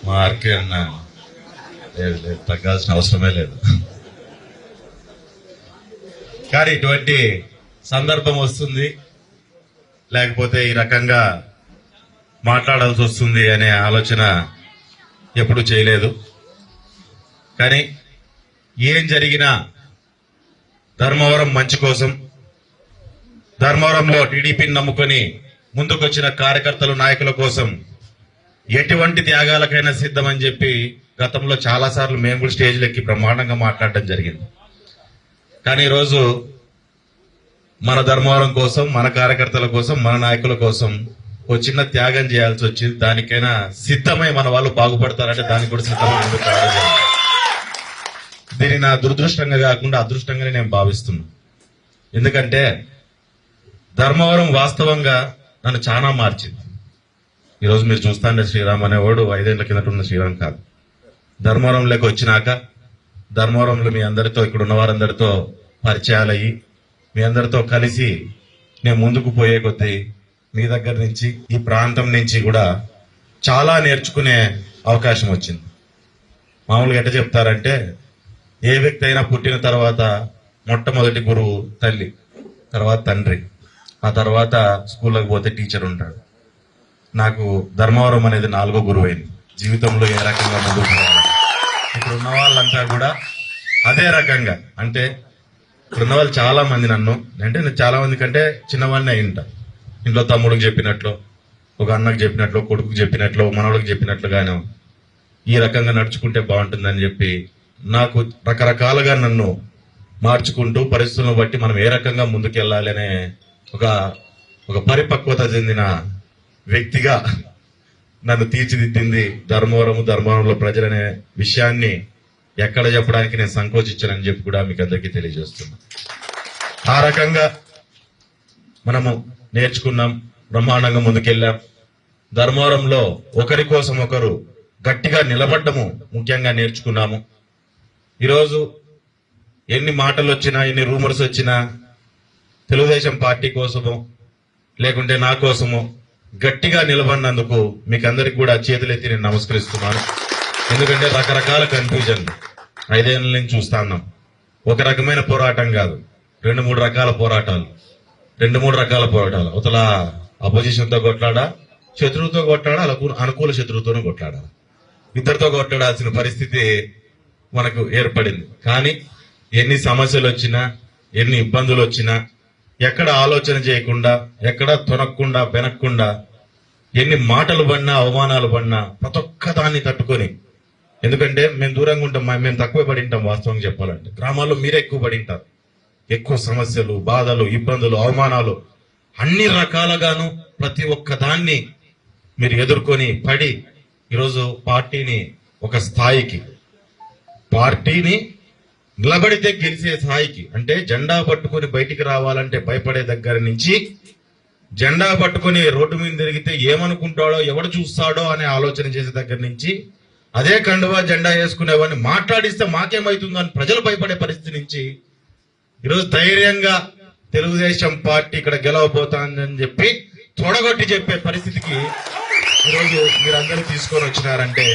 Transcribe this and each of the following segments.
మా ఆర్కే అన్న తగ్గాల్సిన అవసరమే లేదు. కానీ ఇటువంటి సందర్భం వస్తుంది, లేకపోతే ఈ రకంగా మాట్లాడాల్సి వస్తుంది అనే ఆలోచన ఎప్పుడు చేయలేదు. కానీ ఏం జరిగినా ధర్మవరం మంచి కోసం, ధర్మవరంలో టీడీపీని నమ్ముకొని ముందుకొచ్చిన కార్యకర్తలు, నాయకుల కోసం ఎటువంటి త్యాగాలకైనా సిద్ధమని చెప్పి గతంలో చాలా సార్లు మేము కూడా స్టేజ్లెక్కి బ్రహ్మాండంగా మాట్లాడడం జరిగింది. కానీ ఈరోజు మన ధర్మవరం కోసం, మన కార్యకర్తల కోసం, మన నాయకుల కోసం ఓ చిన్న త్యాగం చేయాల్సి వచ్చింది. దానికైనా సిద్ధమై మన వాళ్ళు బాగుపడతారంటే దానికి కూడా సిద్ధమై ముందుకు రావడం జరిగింది. దీన్ని నా దురదృష్టంగా కాకుండా అదృష్టంగానే నేను భావిస్తున్నాను. ఎందుకంటే ధర్మవరం వాస్తవంగా నన్ను చాలా మార్చింది. ఈరోజు మీరు చూస్తాండే శ్రీరామ్ అనేవాడు 5 ఏళ్ల కిందట ఉన్న శ్రీరామ్ కాదు. ధర్మవరంలోకి వచ్చినాక ధర్మవరంలో మీ అందరితో, ఇక్కడ ఉన్న వారందరితో పరిచయాలయ్యి మీ అందరితో కలిసి నేను ముందుకు పోయే కొద్దీ మీ దగ్గర నుంచి, ఈ ప్రాంతం నుంచి కూడా చాలా నేర్చుకునే అవకాశం వచ్చింది. మామూలుగా ఎట్లా చెప్తారంటే, ఏ వ్యక్తి అయినా పుట్టిన తర్వాత మొట్టమొదటి గురువు తల్లి, తర్వాత తండ్రి, ఆ తర్వాత స్కూల్లోకి పోతే టీచర్ ఉంటాడు. నాకు ధర్మవరం అనేది 4వ గురువు అయింది. జీవితంలో ఏ రకంగా ముందుకు పోవాలి, ఇక్కడ ఉన్న వాళ్ళంతా కూడా అదే రకంగా. అంటే ఇక్కడ ఉన్న వాళ్ళు చాలా మంది నన్ను, అంటే నేను చాలా మంది కంటే చిన్నవాడిని అయింట. ఇంట్లో తమ్ముడికి చెప్పినట్లు, ఒక అన్నకు చెప్పినట్లు, కొడుకుకి చెప్పినట్లు, మనవడికి చెప్పినట్లుగానే ఈ రకంగా నడుచుకుంటే బాగుంటుందని చెప్పి నాకు రకరకాలుగా నన్ను మార్చుకుంటూ పరిస్థితులను బట్టి మనం ఏ రకంగా ముందుకెళ్ళాలి అనే ఒక పరిపక్వత చెందిన వ్యక్తిగా నన్ను తీర్చిదిద్దింది ధర్మవరంలో ప్రజలనే విషయాన్ని ఎక్కడ చెప్పడానికి నేను సంకోచించానని చెప్పి కూడా మీకు అందరికీ తెలియజేస్తున్నా. ఆ రకంగా మనము నేర్చుకున్నాం, బ్రహ్మాండంగా ముందుకెళ్ళాం. ధర్మవరంలో ఒకరి కోసం ఒకరు గట్టిగా నిలబడ్డము ముఖ్యంగా నేర్చుకున్నాము. ఈరోజు ఎన్ని మాటలు వచ్చినా, ఎన్ని రూమర్స్ వచ్చినా తెలుగుదేశం పార్టీ కోసమో లేకుంటే నా కోసమో గట్టిగా నిలబడినందుకు మీకు అందరికి కూడా చేతులెత్తి నేను నమస్కరిస్తున్నాను. ఎందుకంటే రకరకాల కన్ఫ్యూజన్ 5 ఏళ్ల నుంచి చూస్తా ఉన్నాం. ఒక రకమైన పోరాటం కాదు, 2-3 రకాల పోరాటాలు, 2-3 రకాల పోరాటాలు. అవతల అపోజిషన్ తో కొట్లాడా, శత్రువుతో కొట్లాడా, అనుకూల శత్రువుతోనూ కొట్లాడా, ఇద్దరితో కొట్లాడాల్సిన పరిస్థితి మనకు ఏర్పడింది. కానీ ఎన్ని సమస్యలు వచ్చినా, ఎన్ని ఇబ్బందులు వచ్చినా, ఎక్కడ ఆలోచన చేయకుండా, ఎక్కడ తొనక్కుండా వెనక్కుండా, ఎన్ని మాటలు పడినా, అవమానాలు పడినా ప్రతి ఒక్క దాన్ని తట్టుకొని, ఎందుకంటే మేము దూరంగా ఉంటాం, మేము తక్కువ పడి ఉంటాం. వాస్తవంగా చెప్పాలంటే గ్రామాల్లో మీరే ఎక్కువ పడి ఉంటారు. ఎక్కువ సమస్యలు, బాధలు, ఇబ్బందులు, అవమానాలు అన్ని రకాలుగాను ప్రతి ఒక్క దాన్ని మీరు ఎదుర్కొని పడి ఈరోజు పార్టీని ఒక స్థాయికి, పార్టీని నిలబడితే గెలిచే స్థాయికి, అంటే జెండా పట్టుకొని బయటికి రావాలంటే భయపడే దగ్గర నుంచి, జెండా పట్టుకొని రోడ్డు మీద తిరిగితే ఏమనుకుంటాడో, ఎవడు చూస్తాడో అనే ఆలోచన చేసే దగ్గర నుంచి, అదే కండువా జెండా వేసుకునేవాడిని మాట్లాడిస్తే మాకేమవుతుందో అని ప్రజలు భయపడే పరిస్థితి నుంచి ఈరోజు ధైర్యంగా తెలుగుదేశం పార్టీ ఇక్కడ గెలవబోతానని చెప్పి తొడగొట్టి చెప్పే పరిస్థితికి ఈరోజు మీరందరూ తీసుకొని వచ్చినారంటే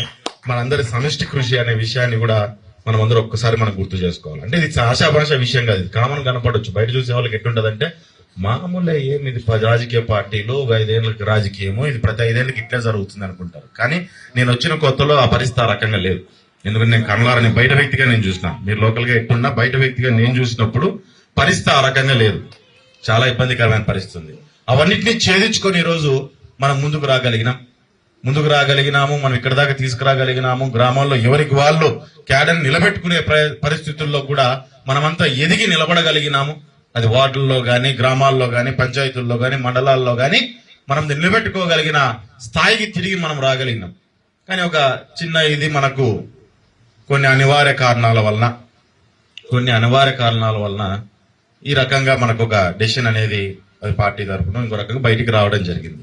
మనందరి సమిష్టి కృషి అనే విషయాన్ని కూడా మనం అందరూ ఒక్కసారి మనం గుర్తు చేసుకోవాలి. అంటే ఇది ఆశాభాష విషయం కాదు, ఇది కామన్ కనపడవచ్చు. బయట చూసే వాళ్ళకి ఎట్లుంటదంటే, మామూలే ఏమి ఇది రాజకీయ పార్టీలు 5 ఏళ్ళకి రాజకీయము, ఇది ప్రతి 5 ఏళ్ళకి ఇట్లే జరుగుతుంది అనుకుంటారు. కానీ నేను వచ్చిన కొత్తలో ఆ పరిస్థితి ఆ రకంగా లేదు. ఎందుకంటే నేను కమలారని బయట వ్యక్తిగా నేను చూసిన, మీరు లోకల్ గా ఎట్టున్నా బయట వ్యక్తిగా నేను చూసినప్పుడు పరిస్థితి ఆ రకంగా లేదు. చాలా ఇబ్బందికరమైన పరిస్థితి ఉంది. అవన్నిటినీ ఛేదించుకొని ఈరోజు మనం ముందుకు రాగలిగినాము. మనం ఇక్కడ దాకా తీసుకురాగలిగినాము. గ్రామాల్లో ఎవరికి వాళ్ళు క్యాడర్ నిలబెట్టుకునే పరిస్థితుల్లో కూడా మనమంతా ఎదిగి నిలబడగలిగినాము. అది వార్డుల్లో గాని, గ్రామాల్లో గాని, పంచాయతీల్లో గాని, మండలాల్లో గాని మనం నిలబెట్టుకోగలిగిన స్థాయికి తిరిగి మనం రాగలిగినాం. కానీ ఒక చిన్న ఇది మనకు కొన్ని అనివార్య కారణాల వలన ఈ రకంగా మనకు ఒక డెసిషన్ అనేది అది పార్టీ తరఫున ఇంకో రకంగా బయటికి రావడం జరిగింది.